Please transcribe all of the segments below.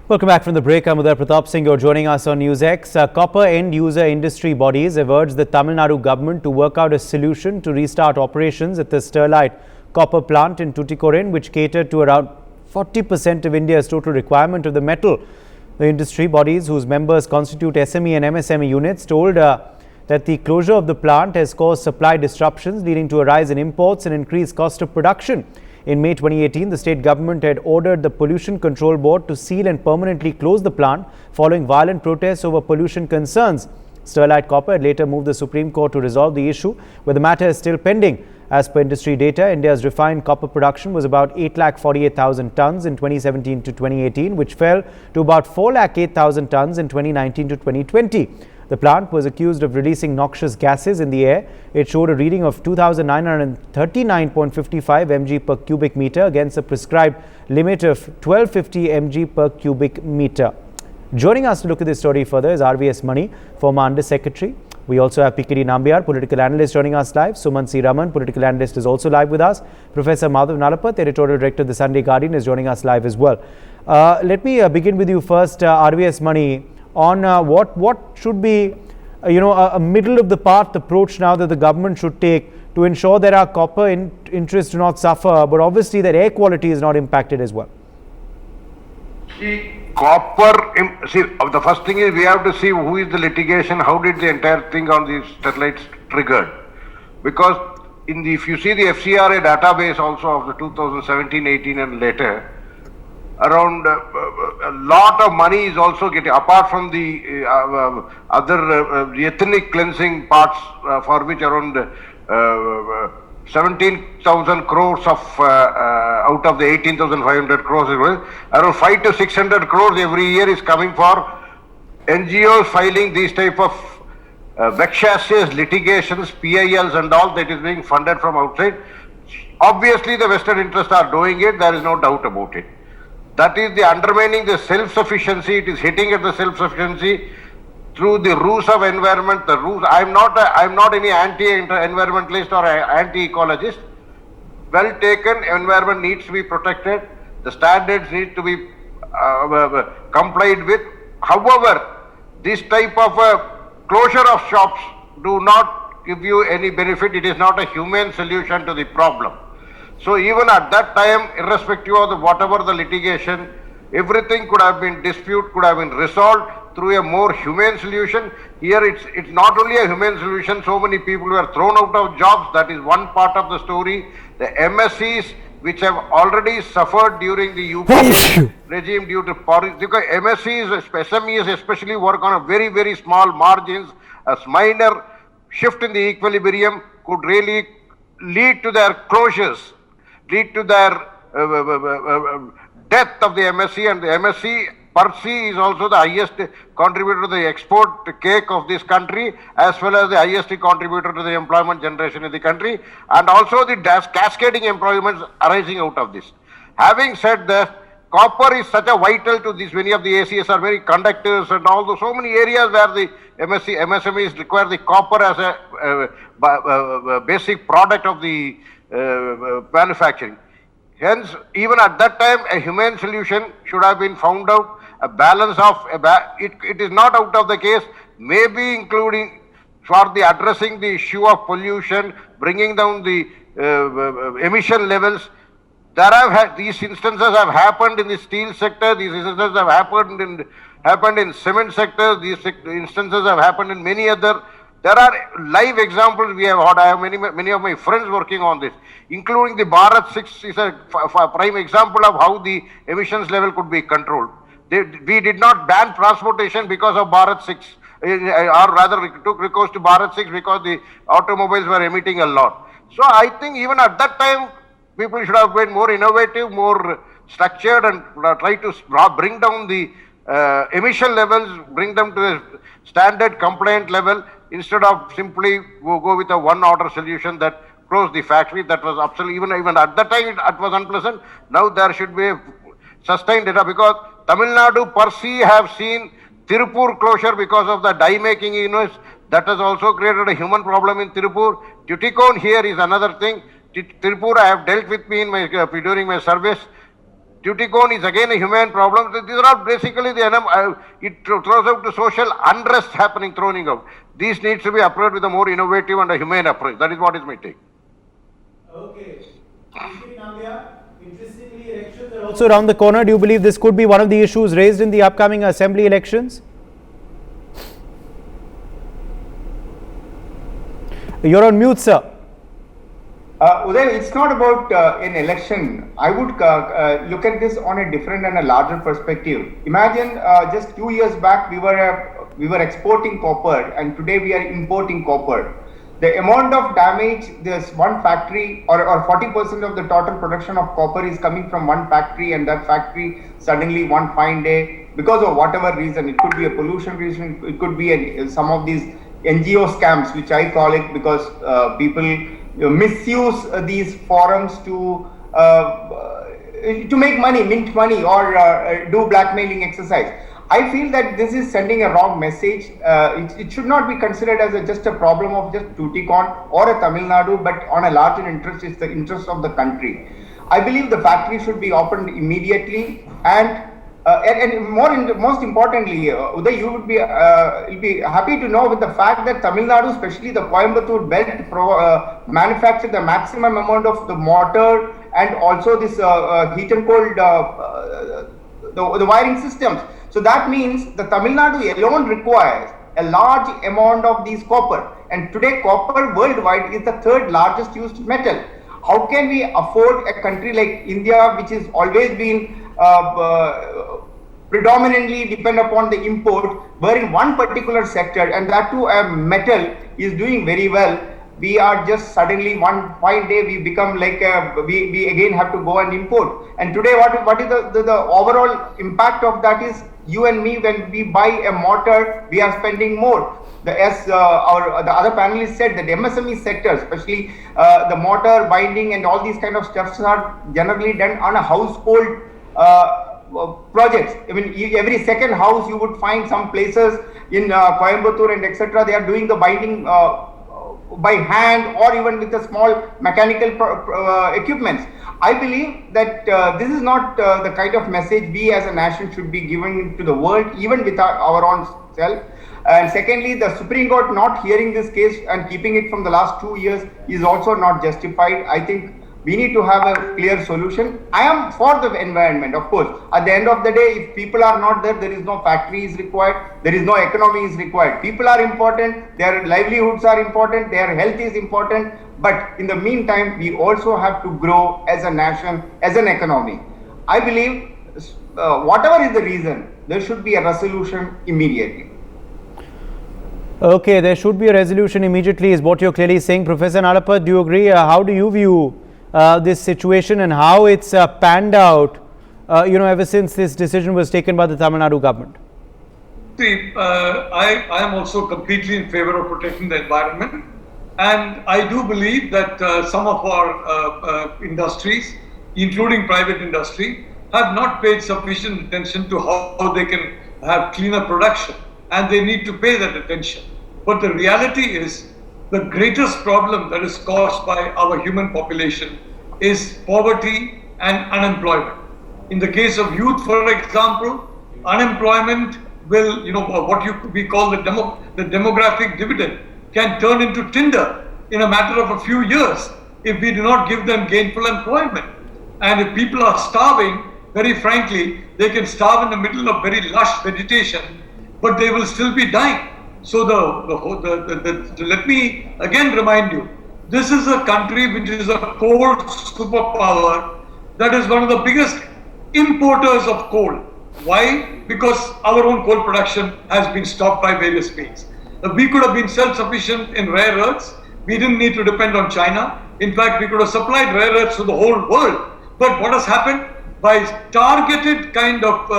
Welcome back from the break. I'm Uday Pratap Singh. You're joining us on NewsX. Copper end-user industry bodies have urged the Tamil Nadu government to work out a solution to restart operations at the Sterlite copper plant in Tuticorin, which catered to around 40% of India's total requirement of the metal. The industry bodies, whose members constitute SME and MSME units, told that the closure of the plant has caused supply disruptions, leading to a rise in imports and increased cost of production. In May 2018, the state government had ordered the Pollution Control Board to seal and permanently close the plant following violent protests over pollution concerns. Sterlite Copper had later moved the Supreme Court to resolve the issue, where the matter is still pending. As per industry data, India's refined copper production was about 8,48,000 tons in 2017 to 2018, which fell to about 4,08,000 tons in 2019 to 2020. The plant was accused of releasing noxious gases in the air. It showed a reading of 2,939.55 mg per cubic meter against a prescribed limit of 1,250 mg per cubic meter. Joining us to look at this story further is RVS Mani, former Under Secretary. We also have PKD Nambiar, political analyst, joining us live. Suman C. Raman, political analyst, is also live with us. Professor Madhav Nalapat, editorial director of the Sunday Guardian, is joining us live as well. Let me begin with you first, RVS Mani, on what should be, a middle of the path approach now that the government should take to ensure that our copper interests do not suffer, but obviously that air quality is not impacted as well. The first thing is we have to see who is the litigation, how did the entire thing on these satellites triggered. Because if you see the FCRA database also of the 2017, 18 and later, around a lot of money is also getting, apart from the other ethnic cleansing parts for which around 17,000 crores of out of the 18,500 crores, around 500 to 600 crores every year is coming for NGOs filing these type of vexatious litigations, PILs and all, that is being funded from outside. Obviously the Western interests are doing it, there is no doubt about it. That is the undermining the self-sufficiency. It is hitting at the self-sufficiency through the rules of environment. The rules. I'm not any anti-environmentalist or anti-ecologist. Well taken. Environment needs to be protected. The standards need to be complied with. However, this type of closure of shops do not give you any benefit. It is not a humane solution to the problem. So even at that time, irrespective of whatever the litigation, everything could have been could have been resolved through a more humane solution. Here it's not only a humane solution, so many people were thrown out of jobs. That is one part of the story. The MSCs, which have already suffered during the UP regime due to policy, because SMEs especially work on a very, very small margins. A minor shift in the equilibrium could really lead to their closures, lead to their death of the MSC, and the MSC per se is also the highest contributor to the export cake of this country, as well as the highest contributor to the employment generation in the country, and also the cascading employments arising out of this. Having said that, copper is such a vital to this. Many of the ACS are very conductors and all those, so many areas where the MSMEs require the copper as a basic product of the manufacturing. Hence, even at that time, a humane solution should have been found out. A balance of it is not out of the case. Maybe including for the addressing the issue of pollution, bringing down the emission levels. These instances have happened in the steel sector. These instances have happened in cement sector. These instances have happened in many other. There are live examples we have had. I have many of my friends working on this, including the Bharat 6 is a prime example of how the emissions level could be controlled. We did not ban transportation because of Bharat 6, or rather we took recourse to Bharat 6 because the automobiles were emitting a lot. So I think even at that time, people should have been more innovative, more structured, and try to bring down the emission levels, bring them to a standard compliant level, instead of simply go with a one-order solution that closed the factory. That was absolutely, even at that time, it was unpleasant. Now there should be a sustained data, because Tamil Nadu per se have seen Tirupur closure because of the dye making units. That has also created a human problem in Tirupur. Tuticorin here is another thing. Tirupur I have dealt with during my service. Tuticorin is again a humane problem. These are all basically it throws out the social unrest happening, throwing out. These needs to be approached with a more innovative and a humane approach. That is what is my take. Okay. Interestingly, elections are also around the corner. Do you believe this could be one of the issues raised in the upcoming assembly elections? You're on mute, sir. Uday, it's not about an election. I would look at this on a different and a larger perspective. Imagine just 2 years back we were exporting copper, and today we are importing copper. The amount of damage, this one factory or 40% of the total production of copper is coming from one factory, and that factory suddenly one fine day, because of whatever reason, it could be a pollution reason, it could be some of these NGO scams, which I call it, because people misuse these forums to make money, mint money, or do blackmailing exercise. I feel that this is sending a wrong message. It should not be considered as just a problem of just Tuticorin or a Tamil Nadu, but on a larger interest, it's the interest of the country. I believe the factory should be opened immediately, and most importantly, Uday, you'll be happy to know with the fact that Tamil Nadu, especially the Coimbatore belt, manufacture the maximum amount of the mortar and also this heat and cold the wiring systems. So that means the Tamil Nadu alone requires a large amount of these copper, and today copper worldwide is the third largest used metal. How can we afford a country like India, which has always been predominantly depend upon the import, where in one particular sector, and that too a metal, is doing very well? We are just suddenly one fine day we become like we again have to go and import. And today what is the overall impact of that is, you and me, when we buy a mortar, we are spending more. The other panelists said that the MSME sector, especially the mortar binding and all these kind of stuffs, are generally done on a household projects. I mean, every second house you would find some places in Coimbatore and etc. They are doing the binding by hand or even with a small mechanical equipments. I believe that this is not the kind of message we as a nation should be giving to the world, even with our own self. And secondly, the Supreme Court not hearing this case and keeping it from the last 2 years is also not justified. I think we need to have a clear solution. I am for the environment, of course. At the end of the day, if people are not there, there is no factories required, there is no economy is required. People are important, their livelihoods are important, their health is important. But in the meantime, we also have to grow as a nation, as an economy. I believe whatever is the reason, there should be a resolution immediately. Okay, there should be a resolution immediately is what you're clearly saying. Professor Nalapat, do you agree? How do you view this situation and how it's panned out, ever since this decision was taken by the Tamil Nadu government? See, I am also completely in favor of protecting the environment, and I do believe that some of our industries, including private industry, have not paid sufficient attention to how they can have cleaner production, and they need to pay that attention. But the reality is, the greatest problem that is caused by our human population is poverty and unemployment. In the case of youth, for example, unemployment will, what we call the demographic dividend, can turn into tinder in a matter of a few years if we do not give them gainful employment. And if people are starving, very frankly, they can starve in the middle of very lush vegetation, but they will still be dying. So let me again remind you, this is a country which is a coal superpower that is one of the biggest importers of coal. Why? Because our own coal production has been stopped by various means. We could have been self-sufficient in rare earths. We didn't need to depend on China. In fact, we could have supplied rare earths to the whole world. But what has happened? By targeted kind of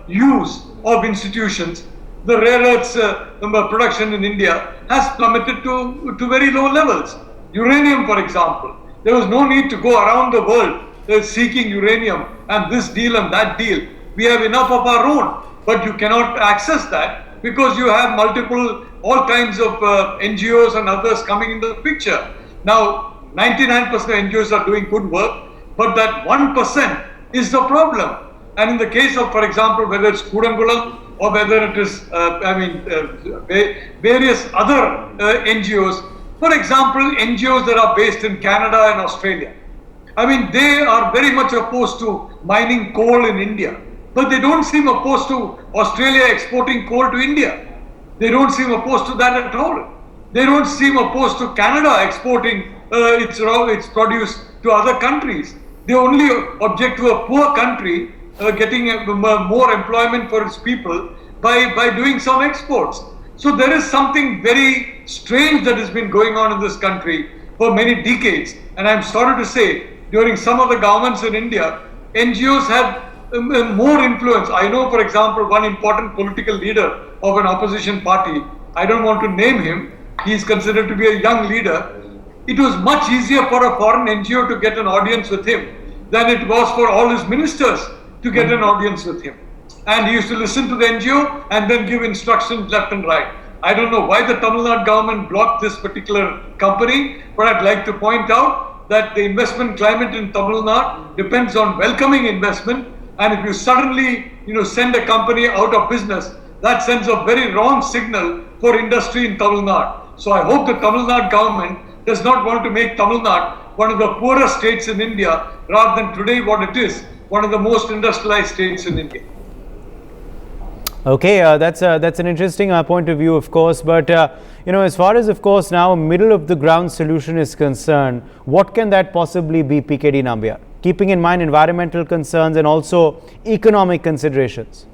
use of institutions, the rare earths production in India has plummeted to very low levels. Uranium, for example, there was no need to go around the world seeking uranium and this deal and that deal. We have enough of our own, but you cannot access that because you have all kinds of NGOs and others coming into the picture. Now, 99% of NGOs are doing good work, but that 1% is the problem. And in the case of, for example, whether it's Kudangulam or whether it is, various other NGOs, for example, NGOs that are based in Canada and Australia. I mean, they are very much opposed to mining coal in India, but they don't seem opposed to Australia exporting coal to India. They don't seem opposed to that at all. They don't seem opposed to Canada exporting its produce to other countries. They only object to a poor country getting more employment for its people by doing some exports. So there is something very strange that has been going on in this country for many decades. And I'm sorry to say, during some of the governments in India, NGOs had more influence. I know, for example, one important political leader of an opposition party, I don't want to name him, he is considered to be a young leader. It was much easier for a foreign NGO to get an audience with him than it was for all his ministers to get an audience with him. And he used to listen to the NGO and then give instructions left and right. I don't know why the Tamil Nadu government blocked this particular company, but I'd like to point out that the investment climate in Tamil Nadu depends on welcoming investment. And if you suddenly, send a company out of business, that sends a very wrong signal for industry in Tamil Nadu. So I hope the Tamil Nadu government does not want to make Tamil Nadu one of the poorest states in India, rather than today what it is, one of the most industrialized states in India. Okay, that's an interesting point of view, of course. But as far as, of course, now middle of the ground solution is concerned, what can that possibly be, PKD Nambiar, keeping in mind environmental concerns and also economic considerations?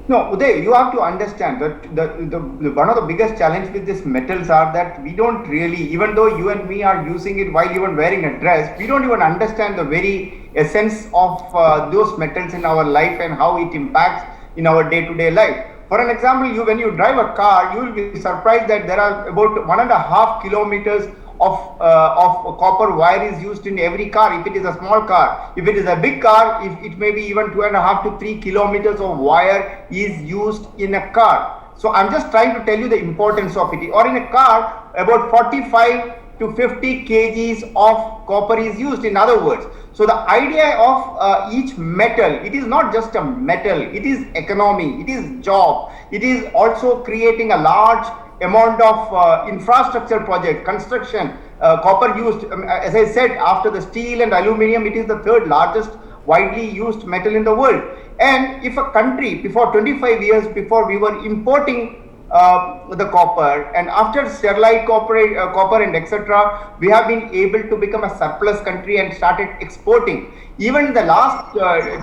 No, Uday, you have to understand that the one of the biggest challenge with these metals are that we don't really, even though you and me are using it while even wearing a dress, we don't even understand the very essence of those metals in our life and how it impacts in our day-to-day life. For an example, when you drive a car, you will be surprised that there are about 1.5 kilometers of copper wire is used in every car, if it is a small car. If it is a big car, it may be even 2.5 to 3 kilometers of wire is used in a car. So I'm just trying to tell you the importance of it. Or in a car, about 45 to 50 kgs of copper is used, in other words. So the idea of each metal, it is not just a metal, it is economy, it is job, it is also creating a large amount of infrastructure project, construction, copper used, as I said, after the steel and aluminum, it is the third largest widely used metal in the world. And if a country, before 25 years before, we were importing the copper, and after sterilite copper and etc., we have been able to become a surplus country and started exporting. Even in the last,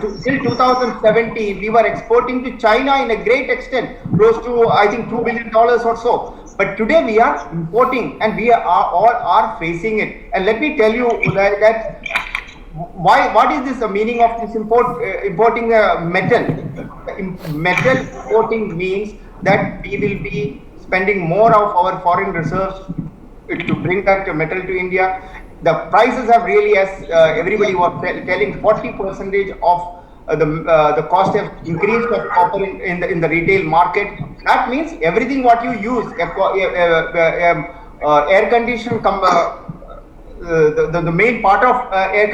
till 2017, we were exporting to China in a great extent, close to, I think, $2 billion or so. But today we are importing, and we are facing it. And let me tell you that what is this the meaning of this importing metal? Metal importing means that we will be spending more of our foreign reserves to bring that metal to India. The prices have really, as everybody was telling, 40% of the cost have increased of copper in the retail market. That means everything what you use, air conditioner, the main part of air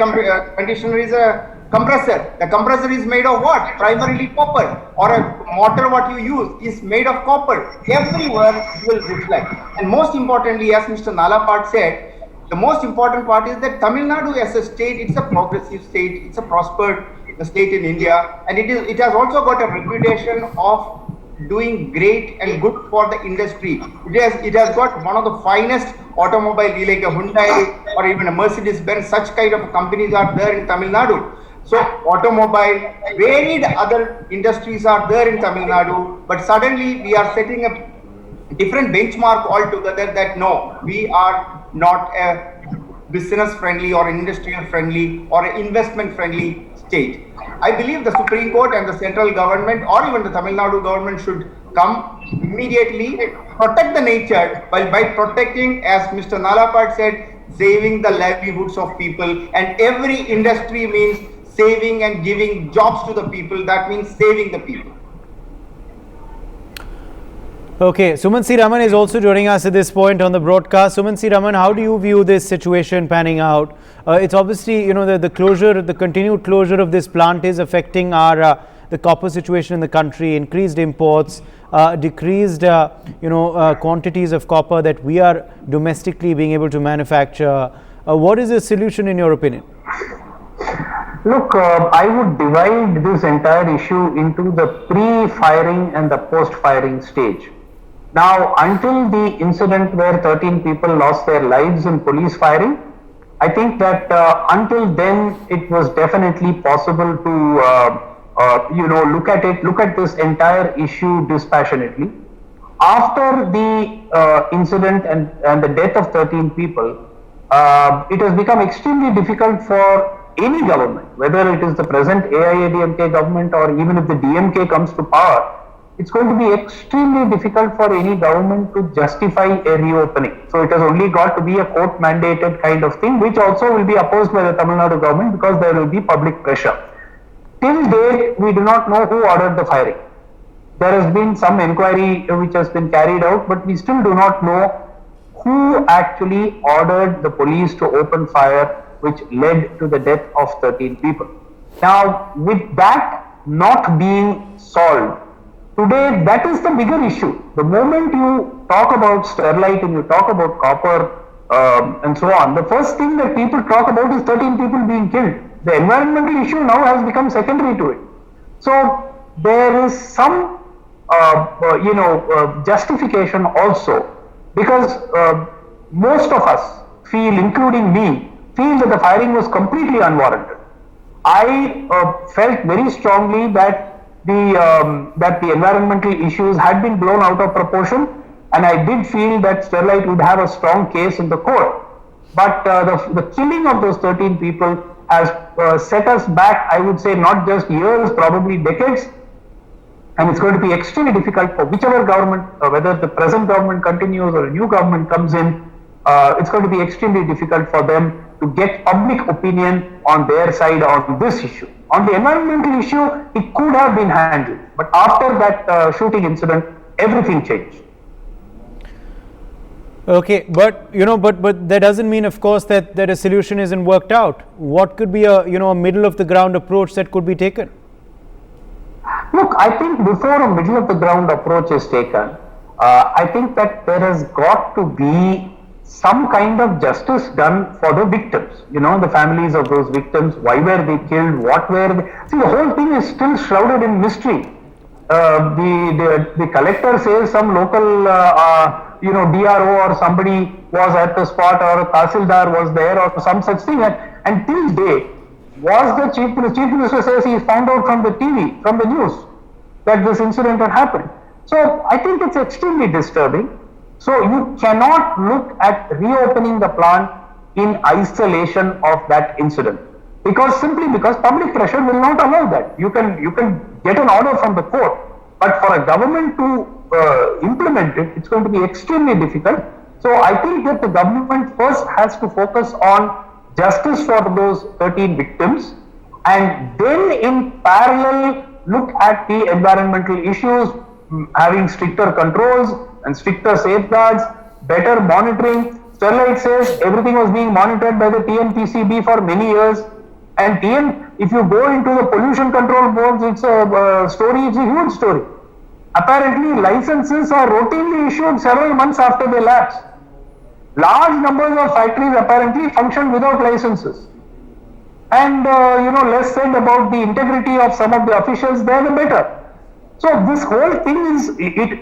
conditioner is a compressor. The compressor is made of what? Primarily copper. Or a motor what you use is made of copper. Everywhere it will reflect. And most importantly, as Mr. Nalapad said, the most important part is that Tamil Nadu as a state, it's a progressive state, it's a prospered state in India, and it has also got a reputation of doing great and good for the industry. It has got one of the finest automobile, like a Hyundai or even a Mercedes-Benz, such kind of companies are there in Tamil Nadu. So automobile, varied other industries are there in Tamil Nadu, but suddenly we are setting a different benchmark altogether that no, we are not a business friendly or industrial friendly or investment friendly state. I believe the Supreme Court and the central government or even the Tamil Nadu government should come immediately, protect the nature by protecting, as Mr. Nalapad said, saving the livelihoods of people. And every industry means saving and giving jobs to the people. That means saving the people. Okay, Suman C. Raman is also joining us at this point on the broadcast. Suman C. Raman, how do you view this situation panning out? It's obviously, the continued closure of this plant is affecting the copper situation in the country, increased imports, decreased, quantities of copper that we are domestically being able to manufacture. What is the solution in your opinion? Look, I would divide this entire issue into the pre-firing and the post-firing stage. Now, until the incident where 13 people lost their lives in police firing, I think that until then it was definitely possible to look at this entire issue dispassionately. After the incident and the death of 13 people, it has become extremely difficult for any government, whether it is the present AIADMK government or even if the DMK comes to power, it's going to be extremely difficult for any government to justify a reopening. So it has only got to be a court mandated kind of thing, which also will be opposed by the Tamil Nadu government because there will be public pressure. Till date, we do not know who ordered the firing. There has been some inquiry which has been carried out, but we still do not know who actually ordered the police to open fire, which led to the death of 13 people. Now, with that not being solved, today that is the bigger issue. The moment you talk about Sterlite and you talk about copper and so on, the first thing that people talk about is 13 people being killed. The environmental issue now has become secondary to it. So there is some justification also, because most of us feel, including me, feel that the firing was completely unwarranted. I felt very strongly that the environmental issues had been blown out of proportion, and I did feel that Sterlite would have a strong case in the court. But the killing of those 13 people has set us back, I would say, not just years, probably decades, and it's going to be extremely difficult for whichever government, whether the present government continues or a new government comes in, it's going to be extremely difficult for them to get public opinion on their side on this issue. On the environmental issue, it could have been handled, but after that shooting incident, everything changed. Okay, but that doesn't mean, of course, that a solution isn't worked out. What could be a middle of the ground approach that could be taken? Look, I think before a middle of the ground approach is taken, I think that there has got to be some kind of justice done for the victims, the families of those victims. Why were they killed? What were they? See, the whole thing is still shrouded in mystery. The collector says some local, DRO or somebody was at the spot, or a Tahsildar was there, or some such thing. And till date, was the chief minister says he found out from the TV, from the news, that this incident had happened. So I think it's extremely disturbing. So you cannot look at reopening the plant in isolation of that incident, simply because public pressure will not allow that. You can get an order from the court, but for a government to implement it, it's going to be extremely difficult. So I think that the government first has to focus on justice for those 13 victims, and then in parallel look at the environmental issues, having stricter controls and stricter safeguards, better monitoring. Sterlite says everything was being monitored by the TNPCB for many years, and if you go into the pollution control boards, it's a huge story. Apparently, licenses are routinely issued several months after they lapse. Large numbers of factories apparently function without licenses. And, less said about the integrity of some of the officials there, the better. So this whole thing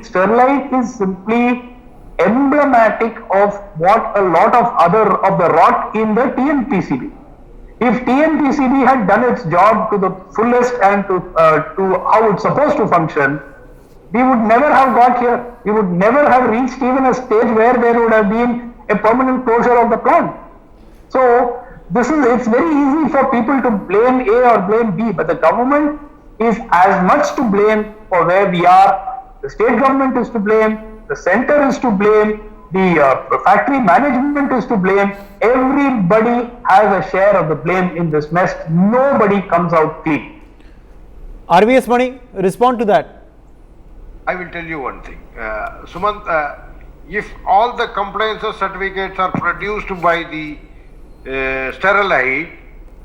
Sterlite is simply emblematic of what a lot of the rot in the TNPCB. If TNPCB had done its job to the fullest and to how it's supposed to function, we would never have got here. We would never have reached even a stage where there would have been a permanent closure of the plant. So it's very easy for people to blame A or blame B, but the government is as much to blame for where we are. The state government is to blame, the center is to blame, the factory management is to blame. Everybody has a share of the blame in this mess. Nobody comes out clean. RVS Mani, respond to that. I will tell you one thing. Sumant, if all the compliance certificates are produced by the Sterlite,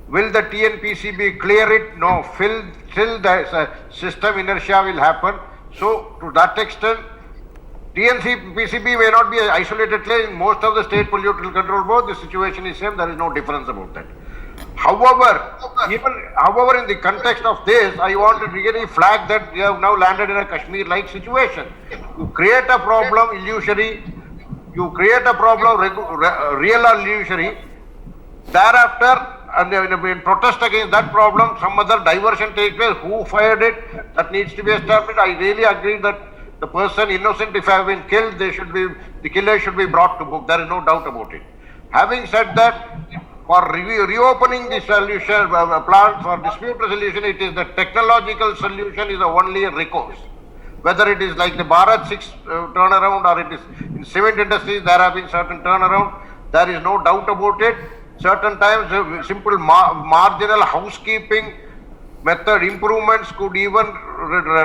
will the TNPCB clear it? No. Still the system inertia will happen. So, to that extent, TNPCB may not be an isolated case. In most of the state pollution control board, the situation is same. There is no difference about that. However, in the context of this, I want to really flag that we have now landed in a Kashmir-like situation. You create a problem illusory, you create a problem real or illusory. Thereafter, and in protest against that problem, some other diversion takes place. Who fired it? That needs to be established. I really agree that the person innocent, if have been killed, the killer should be brought to book. There is no doubt about it. Having said that, for reopening the solution plant for dispute resolution, it is the technological solution is the only recourse. Whether it is like the Bharat 6 turnaround or it is in cement industries, there have been certain turnaround. There is no doubt about it. Certain times, simple marginal housekeeping method improvements could even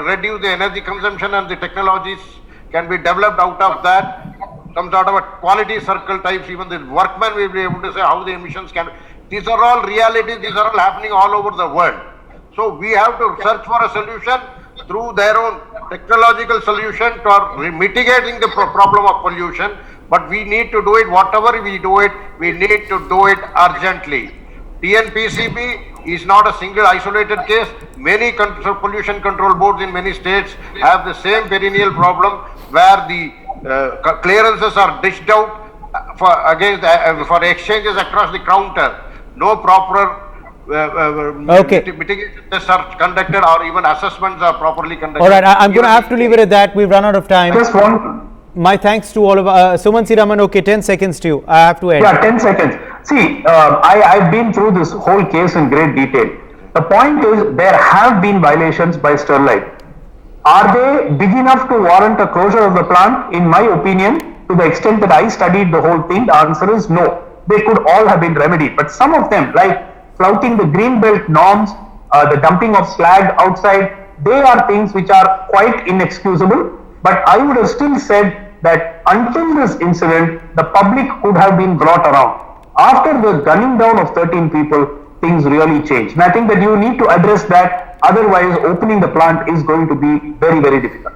reduce the energy consumption, and the technologies can be developed out of that. Some sort of a quality circle types, even the workmen will be able to say how the emissions can. These are all realities, these are all happening all over the world. So we have to search for a solution through their own technological solution to mitigating the problem of pollution. But we need to do it, whatever we do it, we need to do it urgently. TNPCB is not a single isolated case. Many pollution control boards in many states have the same perennial problem where the clearances are dished out for exchanges across the counter. No proper mitigation tests are conducted, or even assessments are properly conducted. All right, I'm going to have to leave it at that. We've run out of time. Just one. My thanks to all of Sumant C. Raman. Okay, 10 seconds to you. I have to end. Yeah, 10 seconds. See, I've been through this whole case in great detail. The point is, there have been violations by Sterlite. Are they big enough to warrant a closure of the plant? In my opinion, to the extent that I studied the whole thing, the answer is no. They could all have been remedied. But some of them, like flouting the green belt norms, the dumping of slag outside, they are things which are quite inexcusable. But I would have still said that until this incident, the public could have been brought around. After the gunning down of 13 people, things really changed. And I think that you need to address that. Otherwise, opening the plant is going to be very, very difficult.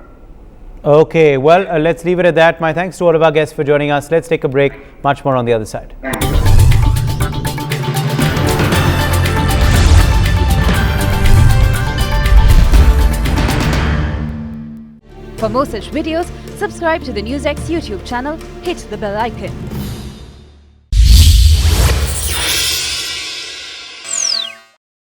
Okay, well, let's leave it at that. My thanks to all of our guests for joining us. Let's take a break. Much more on the other side. For more such videos, subscribe to the NewsX YouTube channel, hit the bell icon.